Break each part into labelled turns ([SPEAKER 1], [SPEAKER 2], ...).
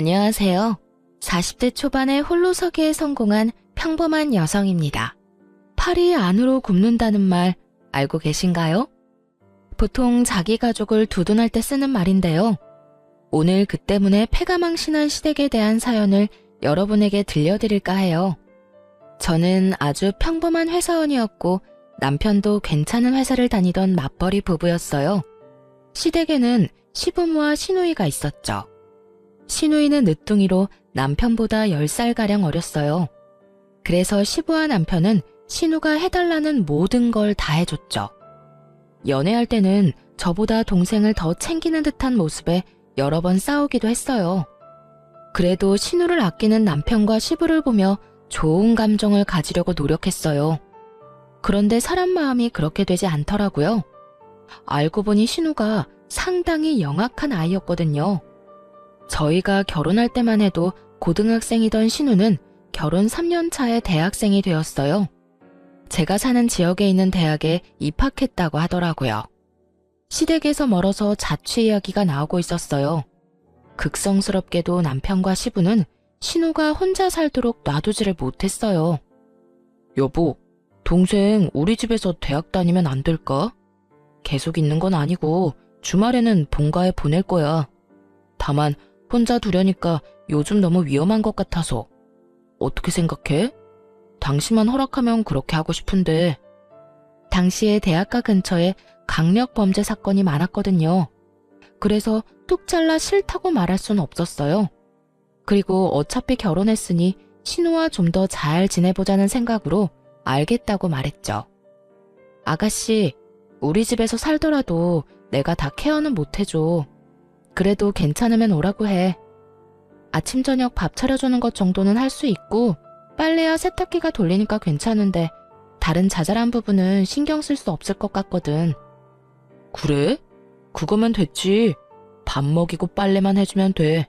[SPEAKER 1] 안녕하세요. 40대 초반에 홀로서기에 성공한 평범한 여성입니다. 팔이 안으로 굽는다는 말 알고 계신가요? 보통 자기 가족을 두둔할 때 쓰는 말인데요. 오늘 그 때문에 패가망신한 시댁에 대한 사연을 여러분에게 들려드릴까 해요. 저는 아주 평범한 회사원이었고 남편도 괜찮은 회사를 다니던 맞벌이 부부였어요. 시댁에는 시부모와 시누이가 있었죠. 시누이는 늦둥이로 남편보다 10살가량 어렸어요. 그래서 시부와 남편은 시누가 해달라는 모든 걸 다 해줬죠. 연애할 때는 저보다 동생을 더 챙기는 듯한 모습에 여러 번 싸우기도 했어요. 그래도 시누를 아끼는 남편과 시부를 보며 좋은 감정을 가지려고 노력했어요. 그런데 사람 마음이 그렇게 되지 않더라고요. 알고 보니 시누가 상당히 영악한 아이였거든요. 저희가 결혼할 때만 해도 고등학생이던 시누는 결혼 3년 차에 대학생이 되었어요. 제가 사는 지역에 있는 대학에 입학했다고 하더라고요. 시댁에서 멀어서 자취 이야기가 나오고 있었어요. 극성스럽게도 남편과 시부는 시누가 혼자 살도록 놔두지를 못했어요. 여보, 동생 우리 집에서 대학 다니면 안 될까? 계속 있는 건 아니고 주말에는 본가에 보낼 거야. 다만 혼자 두려니까 요즘 너무 위험한 것 같아서. 어떻게 생각해? 당신만 허락하면 그렇게 하고 싶은데. 당시에 대학가 근처에 강력 범죄 사건이 많았거든요. 그래서 뚝 잘라 싫다고 말할 수는 없었어요. 그리고 어차피 결혼했으니 신우와 좀 더 잘 지내보자는 생각으로 알겠다고 말했죠. 아가씨, 우리 집에서 살더라도 내가 다 케어는 못해줘. 그래도 괜찮으면 오라고 해. 아침 저녁 밥 차려주는 것 정도는 할 수 있고 빨래야 세탁기가 돌리니까 괜찮은데 다른 자잘한 부분은 신경 쓸 수 없을 것 같거든. 그래? 그거면 됐지. 밥 먹이고 빨래만 해주면 돼.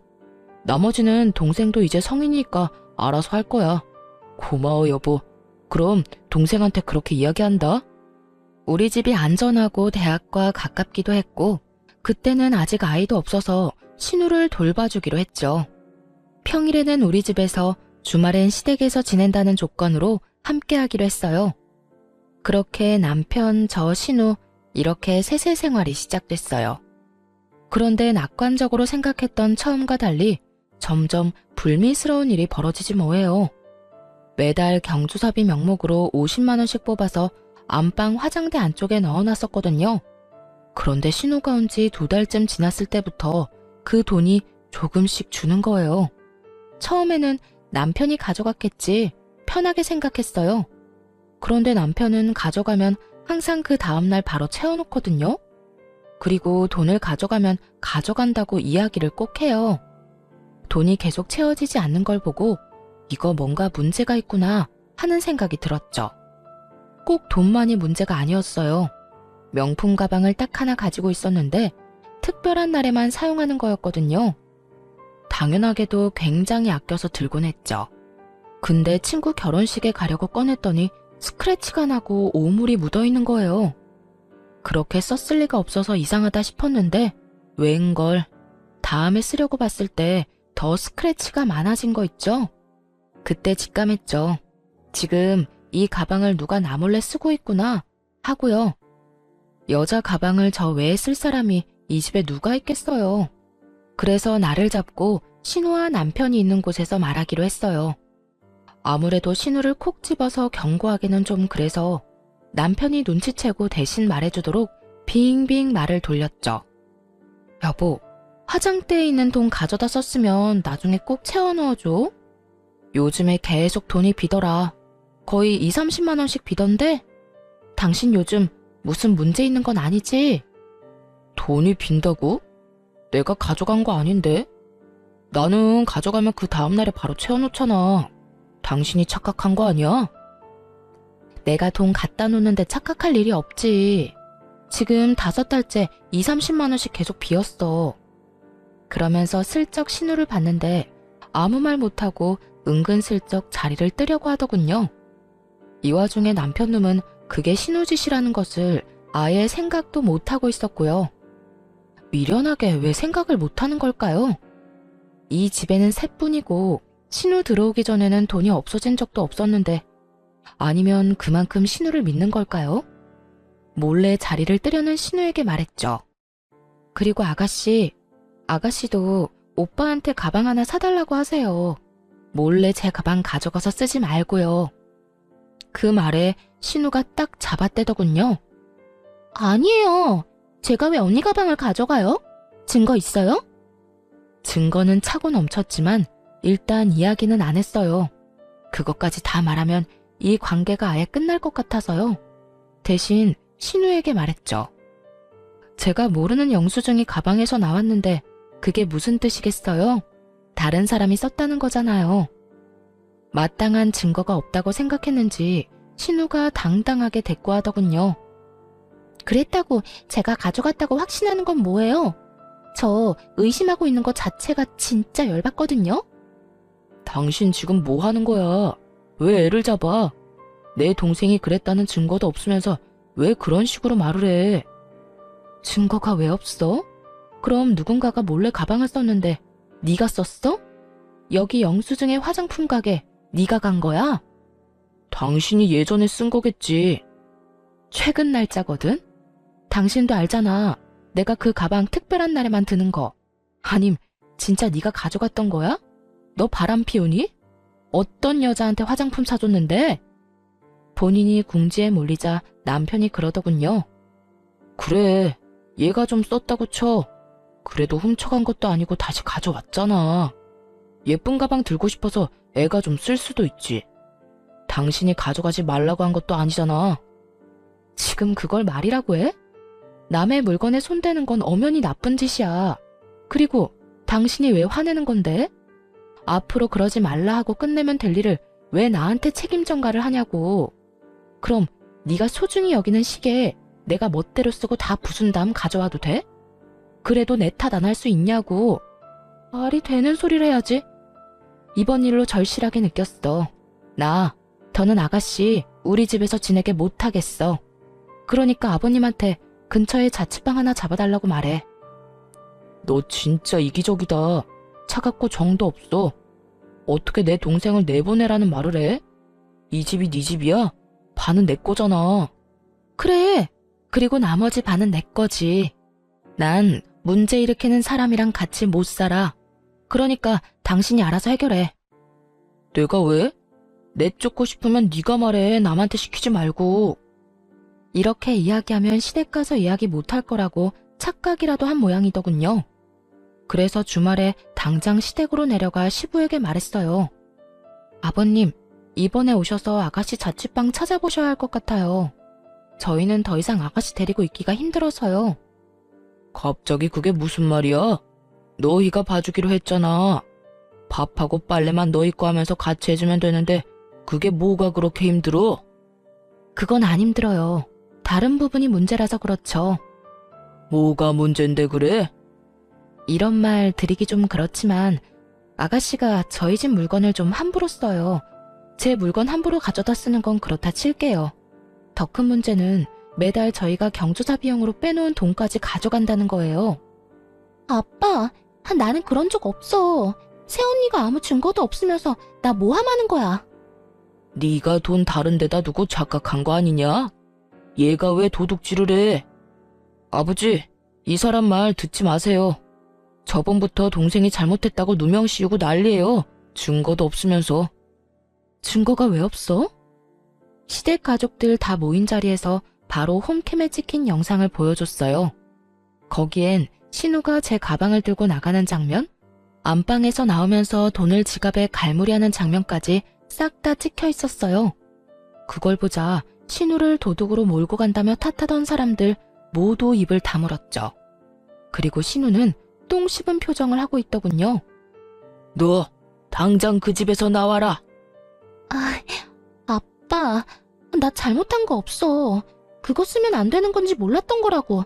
[SPEAKER 1] 나머지는 동생도 이제 성인이니까 알아서 할 거야. 고마워 여보. 그럼 동생한테 그렇게 이야기한다. 우리 집이 안전하고 대학과 가깝기도 했고 그때는 아직 아이도 없어서 신우를 돌봐주기로 했죠. 평일에는 우리 집에서 주말엔 시댁에서 지낸다는 조건으로 함께하기로 했어요. 그렇게 남편, 저, 신우 이렇게 셋의 생활이 시작됐어요. 그런데 낙관적으로 생각했던 처음과 달리 점점 불미스러운 일이 벌어지지 뭐예요. 매달 경조사비 명목으로 50만 원씩 뽑아서 안방 화장대 안쪽에 넣어놨었거든요. 그런데 신우가 온 지 2달쯤 지났을 때부터 그 돈이 조금씩 주는 거예요. 처음에는 남편이 가져갔겠지 편하게 생각했어요. 그런데 남편은 가져가면 항상 그 다음날 바로 채워놓거든요. 그리고 돈을 가져가면 가져간다고 이야기를 꼭 해요. 돈이 계속 채워지지 않는 걸 보고 이거 뭔가 문제가 있구나 하는 생각이 들었죠. 꼭 돈만이 문제가 아니었어요. 명품 가방을 딱 하나 가지고 있었는데 특별한 날에만 사용하는 거였거든요. 당연하게도 굉장히 아껴서 들곤 했죠. 근데 친구 결혼식에 가려고 꺼냈더니 스크래치가 나고 오물이 묻어있는 거예요. 그렇게 썼을 리가 없어서 이상하다 싶었는데 웬걸 다음에 쓰려고 봤을 때 더 스크래치가 많아진 거 있죠? 그때 직감했죠. 지금 이 가방을 누가 나 몰래 쓰고 있구나 하고요. 여자 가방을 저 외에 쓸 사람이 이 집에 누가 있겠어요. 그래서 나를 잡고 신우와 남편이 있는 곳에서 말하기로 했어요. 아무래도 신우를 콕 집어서 경고하기는 좀 그래서 남편이 눈치채고 대신 말해주도록 빙빙 말을 돌렸죠. 여보, 화장대에 있는 돈 가져다 썼으면 나중에 꼭 채워 넣어줘. 요즘에 계속 돈이 비더라. 거의 2, 30만 원씩 비던데? 당신 요즘 무슨 문제 있는 건 아니지? 돈이 빈다고? 내가 가져간 거 아닌데? 나는 가져가면 그 다음날에 바로 채워놓잖아. 당신이 착각한 거 아니야? 내가 돈 갖다 놓는데 착각할 일이 없지. 지금 5달째 2, 30만 원씩 계속 비었어. 그러면서 슬쩍 신우를 봤는데 아무 말 못하고 은근슬쩍 자리를 뜨려고 하더군요. 이 와중에 남편 놈은 그게 신우 짓이라는 것을 아예 생각도 못하고 있었고요. 미련하게 왜 생각을 못하는 걸까요? 이 집에는 셋뿐이고 신우 들어오기 전에는 돈이 없어진 적도 없었는데 아니면 그만큼 신우를 믿는 걸까요? 몰래 자리를 뜨려는 신우에게 말했죠. 그리고 아가씨도 오빠한테 가방 하나 사달라고 하세요. 몰래 제 가방 가져가서 쓰지 말고요. 그 말에 신우가 딱 잡아떼더군요. 아니에요. 제가 왜 언니 가방을 가져가요? 증거 있어요? 증거는 차고 넘쳤지만 일단 이야기는 안 했어요. 그것까지 다 말하면 이 관계가 아예 끝날 것 같아서요. 대신 신우에게 말했죠. 제가 모르는 영수증이 가방에서 나왔는데 그게 무슨 뜻이겠어요? 다른 사람이 썼다는 거잖아요. 마땅한 증거가 없다고 생각했는지 신우가 당당하게 대꾸하더군요. 그랬다고 제가 가져갔다고 확신하는 건 뭐예요? 저 의심하고 있는 것 자체가 진짜 열받거든요? 당신 지금 뭐 하는 거야? 왜 애를 잡아? 내 동생이 그랬다는 증거도 없으면서 왜 그런 식으로 말을 해? 증거가 왜 없어? 그럼 누군가가 몰래 가방을 썼는데 네가 썼어? 여기 영수증의 화장품 가게 네가 간 거야? 당신이 예전에 쓴 거겠지. 최근 날짜거든? 당신도 알잖아. 내가 그 가방 특별한 날에만 드는 거. 아님 진짜 네가 가져갔던 거야? 너 바람 피우니? 어떤 여자한테 화장품 사줬는데? 본인이 궁지에 몰리자 남편이 그러더군요. 그래, 얘가 좀 썼다고 쳐. 그래도 훔쳐간 것도 아니고 다시 가져왔잖아. 예쁜 가방 들고 싶어서 애가 좀 쓸 수도 있지. 당신이 가져가지 말라고 한 것도 아니잖아. 지금 그걸 말이라고 해? 남의 물건에 손대는 건 엄연히 나쁜 짓이야. 그리고 당신이 왜 화내는 건데? 앞으로 그러지 말라 하고 끝내면 될 일을 왜 나한테 책임 전가를 하냐고. 그럼 네가 소중히 여기는 시계 내가 멋대로 쓰고 다 부순 다음 가져와도 돼? 그래도 내 탓 안 할 수 있냐고. 말이 되는 소리를 해야지. 이번 일로 절실하게 느꼈어. 더는 아가씨 우리 집에서 지내게 못하겠어. 그러니까 아버님한테 근처에 자취방 하나 잡아달라고 말해. 너 진짜 이기적이다. 차갑고 정도 없어. 어떻게 내 동생을 내보내라는 말을 해? 이 집이 네 집이야? 반은 내 거잖아. 그래. 그리고 나머지 반은 내 거지. 난 문제 일으키는 사람이랑 같이 못 살아. 그러니까 당신이 알아서 해결해. 내가 왜? 내쫓고 싶으면 네가 말해. 남한테 시키지 말고. 이렇게 이야기하면 시댁 가서 이야기 못할 거라고 착각이라도 한 모양이더군요. 그래서 주말에 당장 시댁으로 내려가 시부에게 말했어요. 아버님, 이번에 오셔서 아가씨 자취방 찾아보셔야 할 것 같아요. 저희는 더 이상 아가씨 데리고 있기가 힘들어서요. 갑자기 그게 무슨 말이야? 너희가 봐주기로 했잖아. 밥하고 빨래만 너희 거 하면서 같이 해주면 되는데 그게 뭐가 그렇게 힘들어? 그건 안 힘들어요. 다른 부분이 문제라서 그렇죠. 뭐가 문제인데 그래? 이런 말 드리기 좀 그렇지만 아가씨가 저희 집 물건을 좀 함부로 써요. 제 물건 함부로 가져다 쓰는 건 그렇다 칠게요. 더 큰 문제는 매달 저희가 경조사 비용으로 빼놓은 돈까지 가져간다는 거예요. 아빠, 나는 그런 적 없어. 새언니가 아무 증거도 없으면서 나 모함하는 거야. 네가 돈 다른 데다 두고 착각한 거 아니냐? 얘가 왜 도둑질을 해? 아버지, 이 사람 말 듣지 마세요. 저번부터 동생이 잘못했다고 누명 씌우고 난리예요. 증거도 없으면서. 증거가 왜 없어? 시댁 가족들 다 모인 자리에서 바로 홈캠에 찍힌 영상을 보여줬어요. 거기엔 신우가 제 가방을 들고 나가는 장면, 안방에서 나오면서 돈을 지갑에 갈무리하는 장면까지 싹 다 찍혀 있었어요. 그걸 보자 신우를 도둑으로 몰고 간다며 탓하던 사람들 모두 입을 다물었죠. 그리고 신우는 똥 씹은 표정을 하고 있더군요. 너 당장 그 집에서 나와라. 아빠, 나 잘못한 거 없어. 그거 쓰면 안 되는 건지 몰랐던 거라고.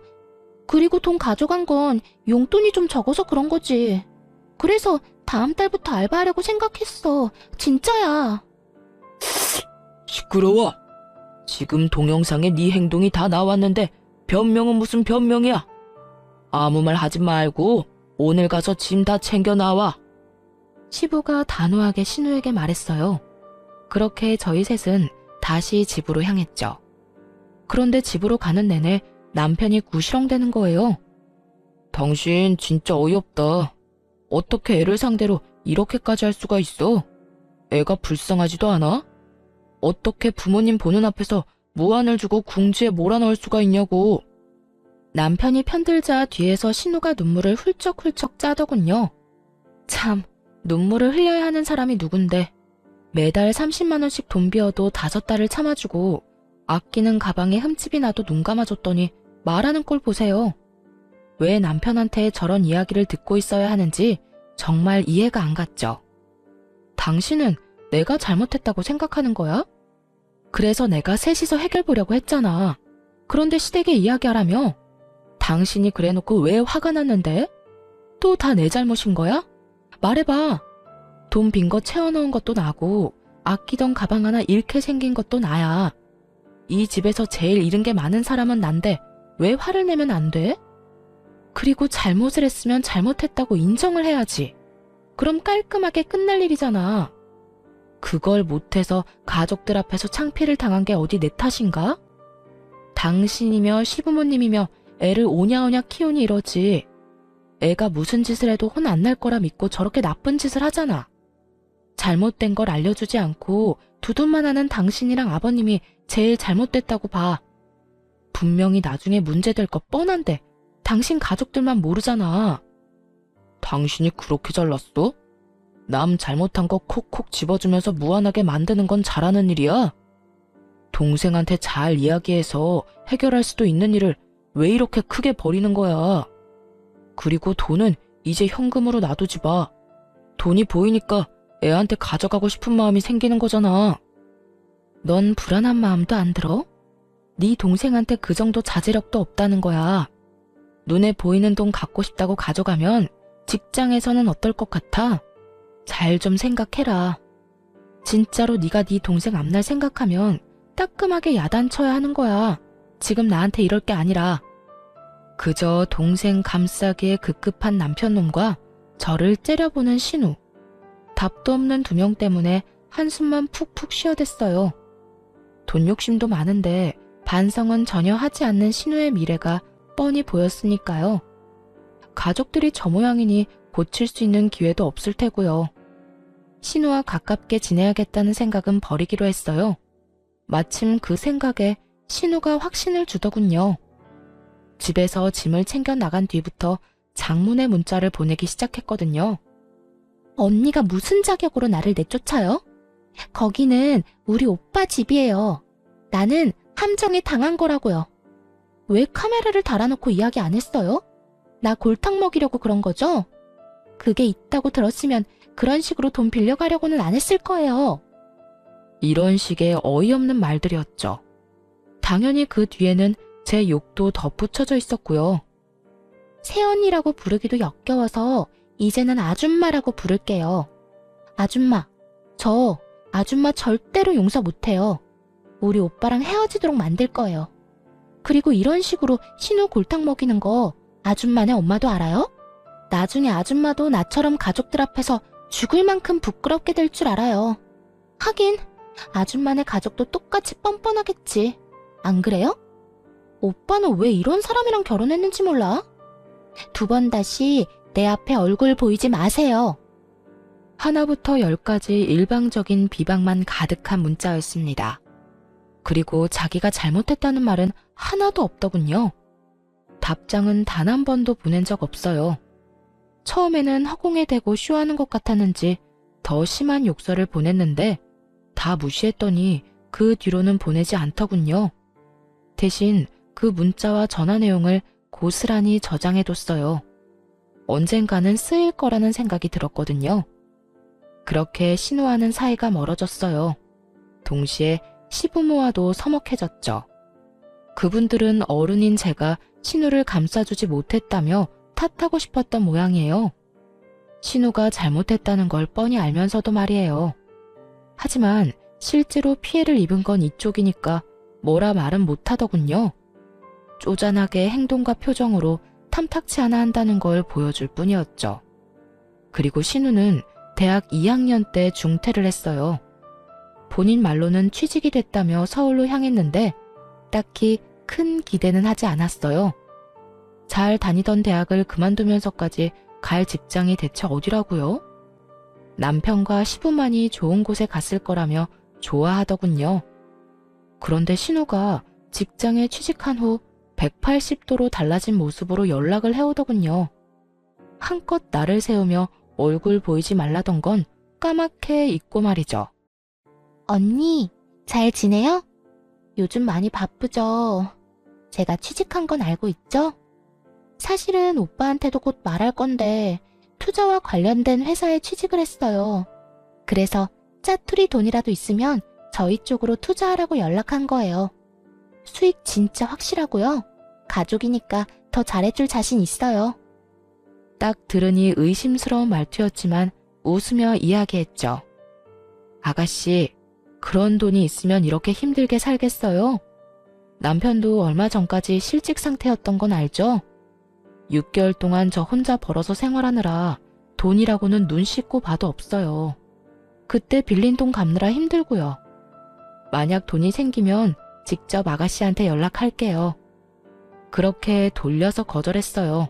[SPEAKER 1] 그리고 돈 가져간 건 용돈이 좀 적어서 그런 거지. 그래서 다음 달부터 알바하려고 생각했어. 진짜야. 시끄러워. 지금 동영상에 네 행동이 다 나왔는데 변명은 무슨 변명이야. 아무 말 하지 말고 오늘 가서 짐 다 챙겨 나와. 시부가 단호하게 신우에게 말했어요. 그렇게 저희 셋은 다시 집으로 향했죠. 그런데 집으로 가는 내내 남편이 구시렁대는 거예요. 당신 진짜 어이없다. 어떻게 애를 상대로 이렇게까지 할 수가 있어? 애가 불쌍하지도 않아? 어떻게 부모님 보는 앞에서 무안을 주고 궁지에 몰아넣을 수가 있냐고. 남편이 편들자 뒤에서 신우가 눈물을 훌쩍훌쩍 짜더군요. 참, 눈물을 흘려야 하는 사람이 누군데. 매달 30만 원씩 돈 비어도 5달을 참아주고 아끼는 가방에 흠집이 나도 눈 감아줬더니 말하는 꼴 보세요. 왜 남편한테 저런 이야기를 듣고 있어야 하는지 정말 이해가 안 갔죠. 당신은 내가 잘못했다고 생각하는 거야? 그래서 내가 셋이서 해결 보려고 했잖아. 그런데 시댁에 이야기하라며? 당신이 그래놓고 왜 화가 났는데? 또 다 내 잘못인 거야? 말해봐. 돈 빈 거 채워넣은 것도 나고 아끼던 가방 하나 잃게 생긴 것도 나야. 이 집에서 제일 잃은 게 많은 사람은 난데 왜 화를 내면 안 돼? 그리고 잘못을 했으면 잘못했다고 인정을 해야지. 그럼 깔끔하게 끝날 일이잖아. 그걸 못해서 가족들 앞에서 창피를 당한 게 어디 내 탓인가? 당신이며 시부모님이며 애를 오냐오냐 키우니 이러지. 애가 무슨 짓을 해도 혼 안 날 거라 믿고 저렇게 나쁜 짓을 하잖아. 잘못된 걸 알려주지 않고 두둔만 하는 당신이랑 아버님이 제일 잘못됐다고 봐. 분명히 나중에 문제될 거 뻔한데 당신 가족들만 모르잖아. 당신이 그렇게 잘났어? 남 잘못한 거 콕콕 집어주면서 무안하게 만드는 건 잘하는 일이야? 동생한테 잘 이야기해서 해결할 수도 있는 일을 왜 이렇게 크게 버리는 거야? 그리고 돈은 이제 현금으로 놔두지 마. 돈이 보이니까 애한테 가져가고 싶은 마음이 생기는 거잖아. 넌 불안한 마음도 안 들어? 네 동생한테 그 정도 자제력도 없다는 거야. 눈에 보이는 돈 갖고 싶다고 가져가면 직장에서는 어떨 것 같아? 잘 좀 생각해라. 진짜로 네가 네 동생 앞날 생각하면 따끔하게 야단쳐야 하는 거야. 지금 나한테 이럴 게 아니라. 그저 동생 감싸기에 급급한 남편놈과 저를 째려보는 신우. 답도 없는 두 명 때문에 한숨만 푹푹 쉬어댔어요. 돈 욕심도 많은데 반성은 전혀 하지 않는 신우의 미래가 뻔히 보였으니까요. 가족들이 저 모양이니 고칠 수 있는 기회도 없을 테고요. 신우와 가깝게 지내야겠다는 생각은 버리기로 했어요. 마침 그 생각에 신우가 확신을 주더군요. 집에서 짐을 챙겨 나간 뒤부터 장문의 문자를 보내기 시작했거든요. 언니가 무슨 자격으로 나를 내쫓아요? 거기는 우리 오빠 집이에요. 나는 함정에 당한 거라고요. 왜 카메라를 달아놓고 이야기 안 했어요? 나 골탕 먹이려고 그런 거죠? 그게 있다고 들었으면 그런 식으로 돈 빌려가려고는 안 했을 거예요. 이런 식의 어이없는 말들이었죠. 당연히 그 뒤에는 제 욕도 덧붙여져 있었고요. 새언니라고 부르기도 역겨워서 이제는 아줌마라고 부를게요. 아줌마, 저 아줌마 절대로 용서 못해요. 우리 오빠랑 헤어지도록 만들 거예요. 그리고 이런 식으로 신우 골탕 먹이는 거 아줌마네 엄마도 알아요? 나중에 아줌마도 나처럼 가족들 앞에서 죽을 만큼 부끄럽게 될 줄 알아요. 하긴 아줌마네 가족도 똑같이 뻔뻔하겠지. 안 그래요? 오빠는 왜 이런 사람이랑 결혼했는지 몰라? 2번 다시 내 앞에 얼굴 보이지 마세요. 하나부터 10까지 일방적인 비방만 가득한 문자였습니다. 그리고 자기가 잘못했다는 말은 하나도 없더군요. 답장은 단 한 번도 보낸 적 없어요. 처음에는 허공에 대고 쇼하는 것 같았는지 더 심한 욕설을 보냈는데 다 무시했더니 그 뒤로는 보내지 않더군요. 대신 그 문자와 전화 내용을 고스란히 저장해뒀어요. 언젠가는 쓰일 거라는 생각이 들었거든요. 그렇게 신우와는 사이가 멀어졌어요. 동시에 시부모와도 서먹해졌죠. 그분들은 어른인 제가 신우를 감싸주지 못했다며 탓하고 싶었던 모양이에요. 신우가 잘못했다는 걸 뻔히 알면서도 말이에요. 하지만 실제로 피해를 입은 건 이쪽이니까 뭐라 말은 못하더군요. 쪼잔하게 행동과 표정으로 탐탁치 않아 한다는 걸 보여줄 뿐이었죠. 그리고 신우는 대학 2학년 때 중퇴를 했어요. 본인 말로는 취직이 됐다며 서울로 향했는데 딱히 큰 기대는 하지 않았어요. 잘 다니던 대학을 그만두면서까지 갈 직장이 대체 어디라고요? 남편과 시부만이 좋은 곳에 갔을 거라며 좋아하더군요. 그런데 신우가 직장에 취직한 후 180도로 달라진 모습으로 연락을 해오더군요. 한껏 나를 세우며 얼굴 보이지 말라던 건 까맣게 잊고 말이죠. 언니, 잘 지내요? 요즘 많이 바쁘죠? 제가 취직한 건 알고 있죠? 사실은 오빠한테도 곧 말할 건데 투자와 관련된 회사에 취직을 했어요. 그래서 짜투리 돈이라도 있으면 저희 쪽으로 투자하라고 연락한 거예요. 수익 진짜 확실하고요. 가족이니까 더 잘해줄 자신 있어요. 딱 들으니 의심스러운 말투였지만 웃으며 이야기했죠. 아가씨, 그런 돈이 있으면 이렇게 힘들게 살겠어요? 남편도 얼마 전까지 실직 상태였던 건 알죠? 6개월 동안 저 혼자 벌어서 생활하느라 돈이라고는 눈 씻고 봐도 없어요. 그때 빌린 돈 갚느라 힘들고요. 만약 돈이 생기면 직접 아가씨한테 연락할게요. 그렇게 돌려서 거절했어요.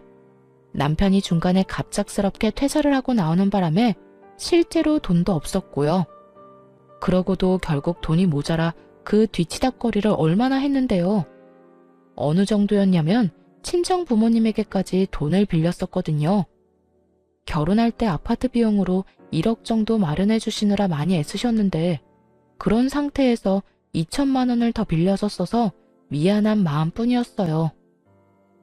[SPEAKER 1] 남편이 중간에 갑작스럽게 퇴사를 하고 나오는 바람에 실제로 돈도 없었고요. 그러고도 결국 돈이 모자라 그 뒤치다꺼리를 얼마나 했는데요. 어느 정도였냐면 친정 부모님에게까지 돈을 빌렸었거든요. 결혼할 때 아파트 비용으로 1억 정도 마련해 주시느라 많이 애쓰셨는데 그런 상태에서 2천만 원을 더 빌려서 써서 미안한 마음뿐이었어요.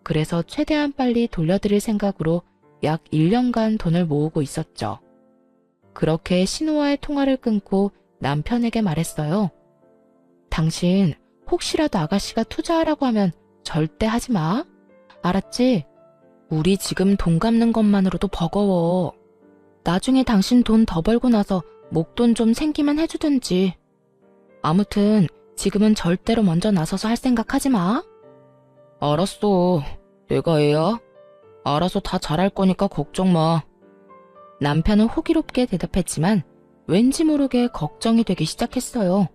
[SPEAKER 1] 그래서 최대한 빨리 돌려드릴 생각으로 약 1년간 돈을 모으고 있었죠. 그렇게 신우와의 통화를 끊고 남편에게 말했어요. 당신 혹시라도 아가씨가 투자하라고 하면 절대 하지 마. 알았지? 우리 지금 돈 갚는 것만으로도 버거워. 나중에 당신 돈 더 벌고 나서 목돈 좀 생기면 해주든지. 아무튼 지금은 절대로 먼저 나서서 할 생각 하지 마. 알았어. 내가 애야? 알아서 다 잘할 거니까 걱정 마. 남편은 호기롭게 대답했지만 왠지 모르게 걱정이 되기 시작했어요.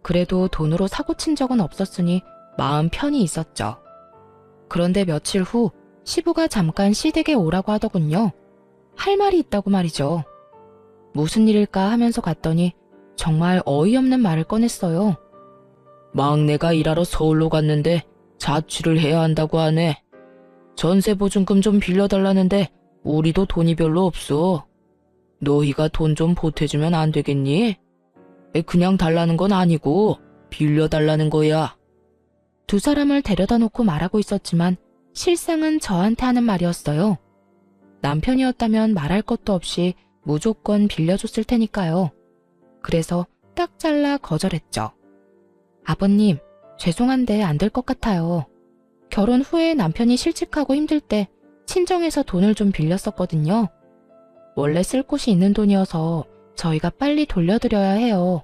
[SPEAKER 1] 그래도 돈으로 사고 친 적은 없었으니 마음 편히 있었죠. 그런데 며칠 후 시부가 잠깐 시댁에 오라고 하더군요. 할 말이 있다고 말이죠. 무슨 일일까 하면서 갔더니 정말 어이없는 말을 꺼냈어요. 막내가 일하러 서울로 갔는데 자취를 해야 한다고 하네. 전세보증금 좀 빌려달라는데 우리도 돈이 별로 없어. 너희가 돈 좀 보태주면 안 되겠니? 그냥 달라는 건 아니고 빌려달라는 거야. 두 사람을 데려다 놓고 말하고 있었지만 실상은 저한테 하는 말이었어요. 남편이었다면 말할 것도 없이 무조건 빌려줬을 테니까요. 그래서 딱 잘라 거절했죠. 아버님, 죄송한데 안 될 것 같아요. 결혼 후에 남편이 실직하고 힘들 때 친정에서 돈을 좀 빌렸었거든요. 원래 쓸 곳이 있는 돈이어서 저희가 빨리 돌려드려야 해요.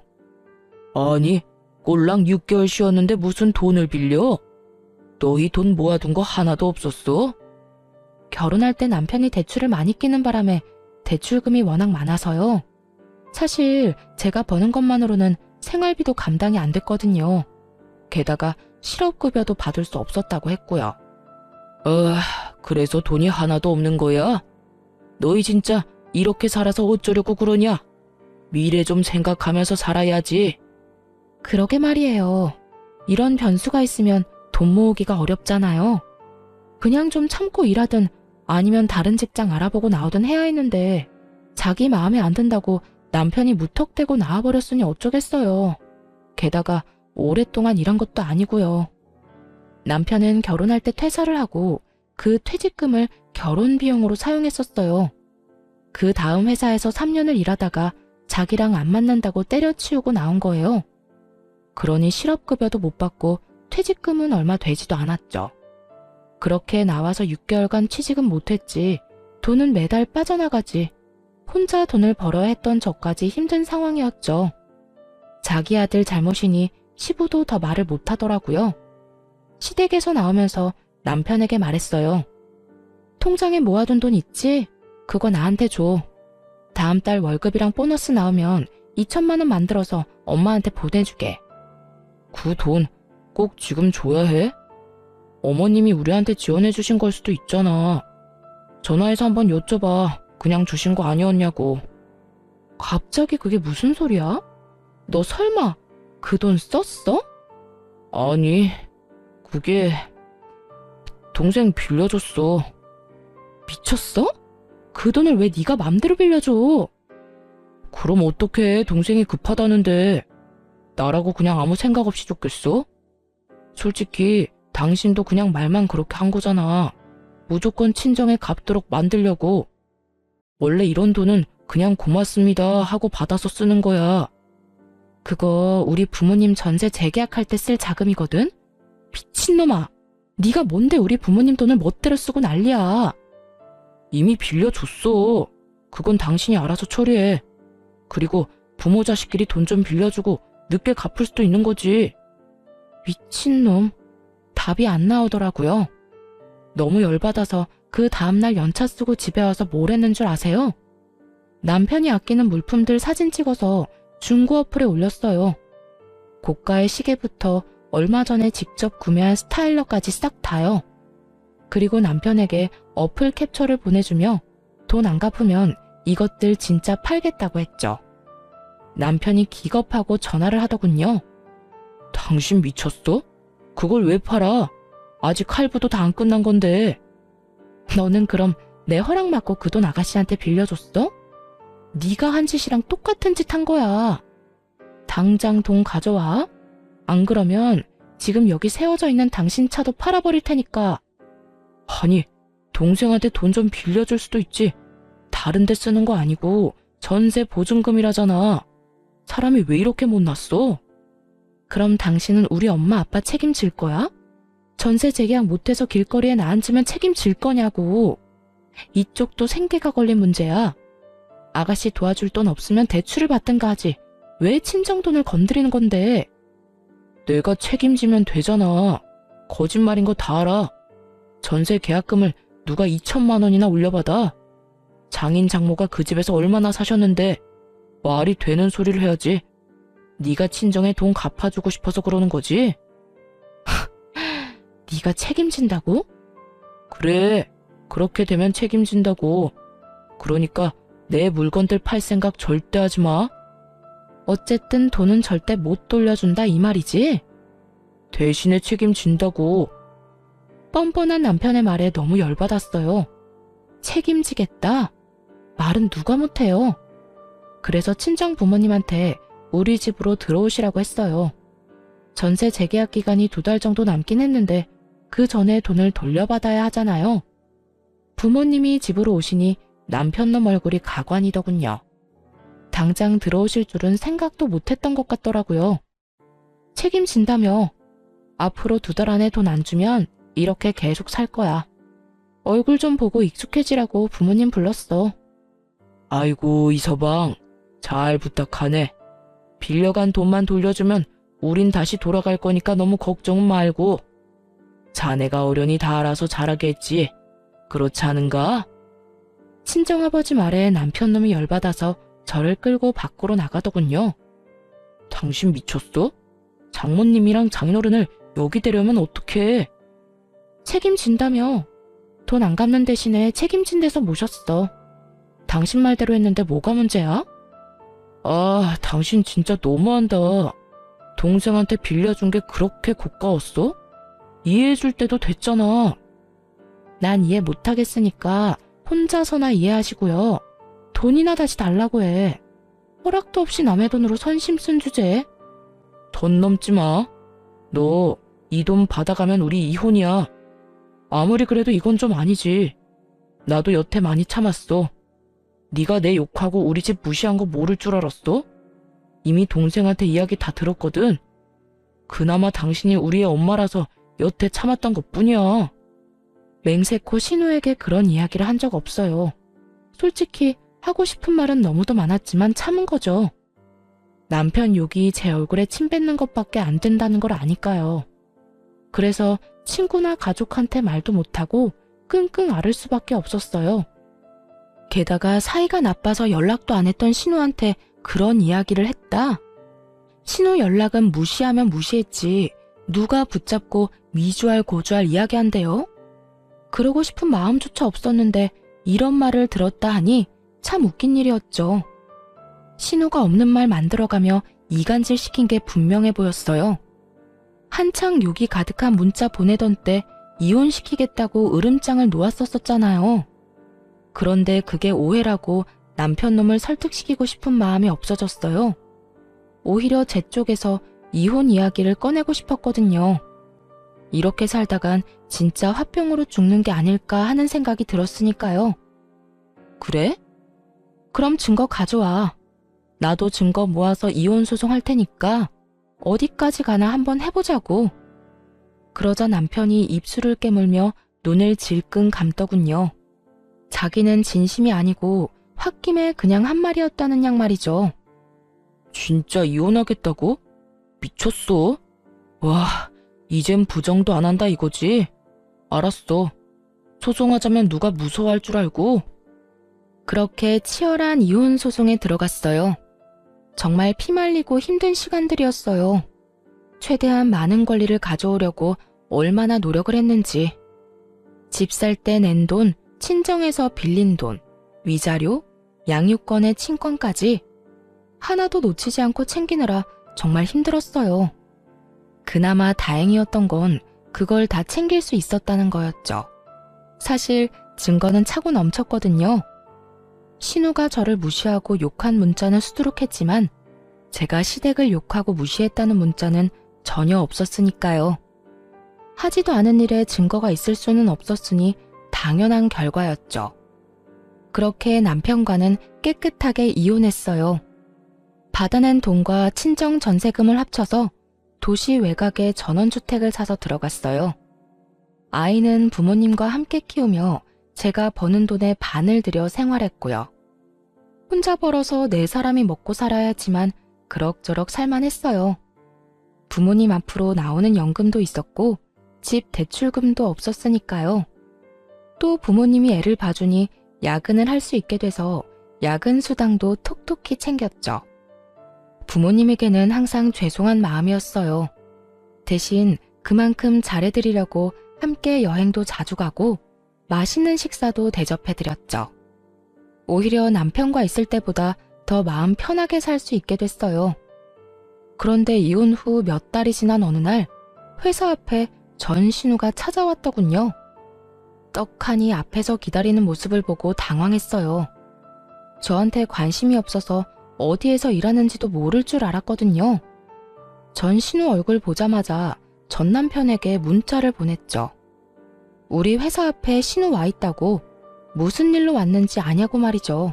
[SPEAKER 1] 아니, 꼴랑 6개월 쉬었는데 무슨 돈을 빌려? 너희 돈 모아둔 거 하나도 없었어? 결혼할 때 남편이 대출을 많이 끼는 바람에 대출금이 워낙 많아서요. 사실 제가 버는 것만으로는 생활비도 감당이 안 됐거든요. 게다가 실업급여도 받을 수 없었다고 했고요. 그래서 돈이 하나도 없는 거야? 너희 진짜 이렇게 살아서 어쩌려고 그러냐? 미래 좀 생각하면서 살아야지. 그러게 말이에요. 이런 변수가 있으면 돈 모으기가 어렵잖아요. 그냥 좀 참고 일하든 아니면 다른 직장 알아보고 나오든 해야 했는데 자기 마음에 안 든다고 남편이 무턱대고 나와버렸으니 어쩌겠어요. 게다가 오랫동안 일한 것도 아니고요. 남편은 결혼할 때 퇴사를 하고 그 퇴직금을 결혼 비용으로 사용했었어요. 그 다음 회사에서 3년을 일하다가 자기랑 안 맞는다고 때려치우고 나온 거예요. 그러니 실업급여도 못 받고 퇴직금은 얼마 되지도 않았죠. 그렇게 나와서 6개월간 취직은 못했지. 돈은 매달 빠져나가지. 혼자 돈을 벌어야 했던 저까지 힘든 상황이었죠. 자기 아들 잘못이니 시부도 더 말을 못하더라고요. 시댁에서 나오면서 남편에게 말했어요. 통장에 모아둔 돈 있지? 그거 나한테 줘. 다음 달 월급이랑 보너스 나오면 2천만 원 만들어서 엄마한테 보내주게. 그 돈 꼭 지금 줘야 해? 어머님이 우리한테 지원해 주신 걸 수도 있잖아. 전화해서 한번 여쭤봐. 그냥 주신 거 아니었냐고. 갑자기 그게 무슨 소리야? 너 설마 그 돈 썼어? 아니, 그게 동생 빌려줬어. 미쳤어? 그 돈을 왜 네가 맘대로 빌려줘? 그럼 어떡해, 동생이 급하다는데. 나라고 그냥 아무 생각 없이 줬겠어? 솔직히 당신도 그냥 말만 그렇게 한 거잖아. 무조건 친정에 갚도록 만들려고. 원래 이런 돈은 그냥 고맙습니다 하고 받아서 쓰는 거야. 그거 우리 부모님 전세 재계약할 때 쓸 자금이거든? 미친놈아. 네가 뭔데 우리 부모님 돈을 멋대로 쓰고 난리야. 이미 빌려줬어. 그건 당신이 알아서 처리해. 그리고 부모 자식끼리 돈 좀 빌려주고 늦게 갚을 수도 있는 거지. 미친놈. 답이 안 나오더라고요. 너무 열받아서 그 다음날 연차 쓰고 집에 와서 뭘 했는 줄 아세요? 남편이 아끼는 물품들 사진 찍어서 중고 어플에 올렸어요. 고가의 시계부터 얼마 전에 직접 구매한 스타일러까지 싹 다요. 그리고 남편에게 어플 캡처를 보내주며 돈 안 갚으면 이것들 진짜 팔겠다고 했죠. 남편이 기겁하고 전화를 하더군요. 당신 미쳤어? 그걸 왜 팔아? 아직 할부도 다 안 끝난 건데. 너는 그럼 내 허락 받고 그 돈 아가씨한테 빌려줬어? 네가 한 짓이랑 똑같은 짓 한 거야. 당장 돈 가져와. 안 그러면 지금 여기 세워져 있는 당신 차도 팔아버릴 테니까. 아니, 동생한테 돈 좀 빌려줄 수도 있지. 다른 데 쓰는 거 아니고 전세 보증금이라잖아. 사람이 왜 이렇게 못났어? 그럼 당신은 우리 엄마 아빠 책임질 거야? 전세 재계약 못해서 길거리에 나앉으면 책임질 거냐고. 이쪽도 생계가 걸린 문제야. 아가씨 도와줄 돈 없으면 대출을 받든가 하지. 왜 친정돈을 건드리는 건데? 내가 책임지면 되잖아. 거짓말인 거 다 알아. 전세 계약금을 누가 2천만 원이나 올려받아? 장인 장모가 그 집에서 얼마나 사셨는데 말이 되는 소리를 해야지. 네가 친정에 돈 갚아주고 싶어서 그러는 거지? 네가 책임진다고? 그래, 그렇게 되면 책임진다고. 그러니까 내 물건들 팔 생각 절대 하지 마. 어쨌든 돈은 절대 못 돌려준다 이 말이지? 대신에 책임진다고. 뻔뻔한 남편의 말에 너무 열받았어요. 책임지겠다? 말은 누가 못해요. 그래서 친정 부모님한테 우리 집으로 들어오시라고 했어요. 전세 재계약 기간이 2달 정도 남긴 했는데 그 전에 돈을 돌려받아야 하잖아요. 부모님이 집으로 오시니 남편놈 얼굴이 가관이더군요. 당장 들어오실 줄은 생각도 못했던 것 같더라고요. 책임진다며. 앞으로 2달 안에 돈 안 주면 이렇게 계속 살 거야. 얼굴 좀 보고 익숙해지라고 부모님 불렀어. 아이고, 이서방. 잘 부탁하네. 빌려간 돈만 돌려주면 우린 다시 돌아갈 거니까 너무 걱정은 말고. 자네가 어련히 다 알아서 잘하게 했지. 그렇지 않은가? 친정아버지 말에 남편놈이 열받아서 저를 끌고 밖으로 나가더군요. 당신 미쳤어? 장모님이랑 장인어른을 여기 데려오면 어떡해? 책임진다며. 돈 안 갚는 대신에 책임진 데서 모셨어. 당신 말대로 했는데 뭐가 문제야? 아, 당신 진짜 너무한다. 동생한테 빌려준 게 그렇게 고가웠어? 이해해줄 때도 됐잖아. 난 이해 못하겠으니까 혼자서나 이해하시고요. 돈이나 다시 달라고 해. 허락도 없이 남의 돈으로 선심 쓴 주제에. 돈 넘지 마. 너 이 돈 받아가면 우리 이혼이야. 아무리 그래도 이건 좀 아니지. 나도 여태 많이 참았어. 네가 내 욕하고 우리 집 무시한 거 모를 줄 알았어? 이미 동생한테 이야기 다 들었거든. 그나마 당신이 우리의 엄마라서 여태 참았던 것뿐이야. 맹세코 신우에게 그런 이야기를 한 적 없어요. 솔직히 하고 싶은 말은 너무도 많았지만 참은 거죠. 남편 욕이 제 얼굴에 침 뱉는 것밖에 안 된다는 걸 아니까요. 그래서 친구나 가족한테 말도 못하고 끙끙 앓을 수밖에 없었어요. 게다가 사이가 나빠서 연락도 안 했던 신우한테 그런 이야기를 했다. 신우 연락은 무시하면 무시했지 누가 붙잡고 미주알 고주알 이야기한대요? 그러고 싶은 마음조차 없었는데 이런 말을 들었다 하니 참 웃긴 일이었죠. 신우가 없는 말 만들어가며 이간질 시킨 게 분명해 보였어요. 한창 욕이 가득한 문자 보내던 때 이혼시키겠다고 으름장을 놓았었잖아요. 그런데 그게 오해라고 남편 놈을 설득시키고 싶은 마음이 없어졌어요. 오히려 제 쪽에서 이혼 이야기를 꺼내고 싶었거든요. 이렇게 살다간 진짜 화병으로 죽는 게 아닐까 하는 생각이 들었으니까요. 그래? 그럼 증거 가져와. 나도 증거 모아서 이혼 소송할 테니까 어디까지 가나 한번 해보자고. 그러자 남편이 입술을 깨물며 눈을 질끈 감더군요. 자기는 진심이 아니고 홧김에 그냥 한 말이었다는 양 말이죠. 진짜 이혼하겠다고? 미쳤어? 와, 이젠 부정도 안 한다 이거지? 알았어. 소송하자면 누가 무서워할 줄 알고? 그렇게 치열한 이혼 소송에 들어갔어요. 정말 피말리고 힘든 시간들이었어요. 최대한 많은 권리를 가져오려고 얼마나 노력을 했는지. 집 살 때 낸 돈, 친정에서 빌린 돈, 위자료, 양육권의 친권까지 하나도 놓치지 않고 챙기느라 정말 힘들었어요. 그나마 다행이었던 건 그걸 다 챙길 수 있었다는 거였죠. 사실 증거는 차고 넘쳤거든요. 신우가 저를 무시하고 욕한 문자는 수두룩했지만 제가 시댁을 욕하고 무시했다는 문자는 전혀 없었으니까요. 하지도 않은 일에 증거가 있을 수는 없었으니 당연한 결과였죠. 그렇게 남편과는 깨끗하게 이혼했어요. 받아낸 돈과 친정 전세금을 합쳐서 도시 외곽에 전원주택을 사서 들어갔어요. 아이는 부모님과 함께 키우며 제가 버는 돈의 반을 들여 생활했고요. 혼자 벌어서 네 사람이 먹고 살아야 했지만 그럭저럭 살만했어요. 부모님 앞으로 나오는 연금도 있었고 집 대출금도 없었으니까요. 또 부모님이 애를 봐주니 야근을 할 수 있게 돼서 야근 수당도 톡톡히 챙겼죠. 부모님에게는 항상 죄송한 마음이었어요. 대신 그만큼 잘해드리려고 함께 여행도 자주 가고 맛있는 식사도 대접해드렸죠. 오히려 남편과 있을 때보다 더 마음 편하게 살 수 있게 됐어요. 그런데 이혼 후 몇 달이 지난 어느 날 회사 앞에 전 신우가 찾아왔더군요. 떡하니 앞에서 기다리는 모습을 보고 당황했어요. 저한테 관심이 없어서 어디에서 일하는지도 모를 줄 알았거든요. 전 신우 얼굴 보자마자 전 남편에게 문자를 보냈죠. 우리 회사 앞에 신우 와 있다고 무슨 일로 왔는지 아냐고 말이죠.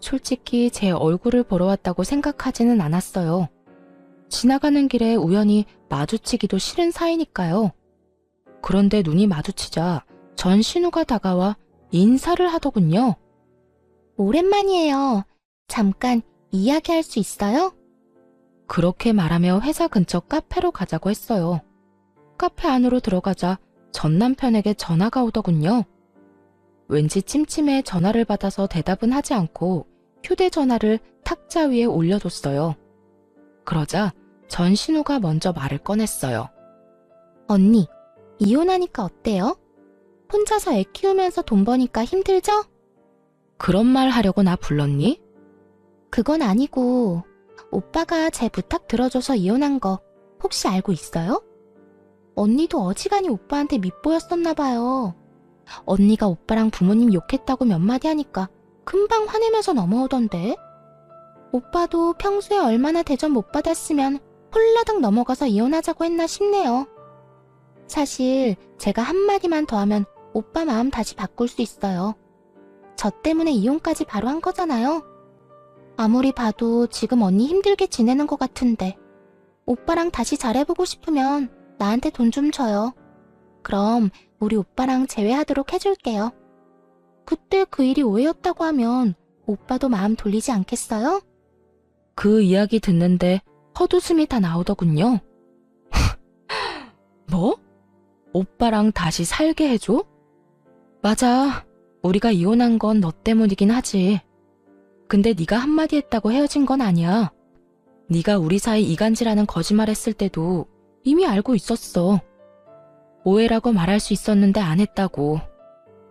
[SPEAKER 1] 솔직히 제 얼굴을 보러 왔다고 생각하지는 않았어요. 지나가는 길에 우연히 마주치기도 싫은 사이니까요. 그런데 눈이 마주치자 전 신우가 다가와 인사를 하더군요. 오랜만이에요. 잠깐 이야기할 수 있어요? 그렇게 말하며 회사 근처 카페로 가자고 했어요. 카페 안으로 들어가자 전 남편에게 전화가 오더군요. 왠지 찜찜해 전화를 받아서 대답은 하지 않고 휴대전화를 탁자 위에 올려뒀어요. 그러자 전 신우가 먼저 말을 꺼냈어요. 언니, 이혼하니까 어때요? 혼자서 애 키우면서 돈 버니까 힘들죠? 그런 말 하려고 나 불렀니? 그건 아니고 오빠가 제 부탁 들어줘서 이혼한 거 혹시 알고 있어요? 언니도 어지간히 오빠한테 밉보였었나 봐요. 언니가 오빠랑 부모님 욕했다고 몇 마디 하니까 금방 화내면서 넘어오던데. 오빠도 평소에 얼마나 대접 못 받았으면 홀라당 넘어가서 이혼하자고 했나 싶네요. 사실 제가 한마디만 더 하면 오빠 마음 다시 바꿀 수 있어요. 저 때문에 이혼까지 바로 한 거잖아요. 아무리 봐도 지금 언니 힘들게 지내는 것 같은데 오빠랑 다시 잘해보고 싶으면 나한테 돈 좀 줘요. 그럼 우리 오빠랑 재회하도록 해줄게요. 그때 그 일이 오해였다고 하면 오빠도 마음 돌리지 않겠어요? 그 이야기 듣는데 헛웃음이 다 나오더군요. 뭐? 오빠랑 다시 살게 해줘? 맞아. 우리가 이혼한 건 너 때문이긴 하지. 근데 네가 한마디 했다고 헤어진 건 아니야. 네가 우리 사이 이간질하는 거짓말 했을 때도 이미 알고 있었어. 오해라고 말할 수 있었는데 안 했다고.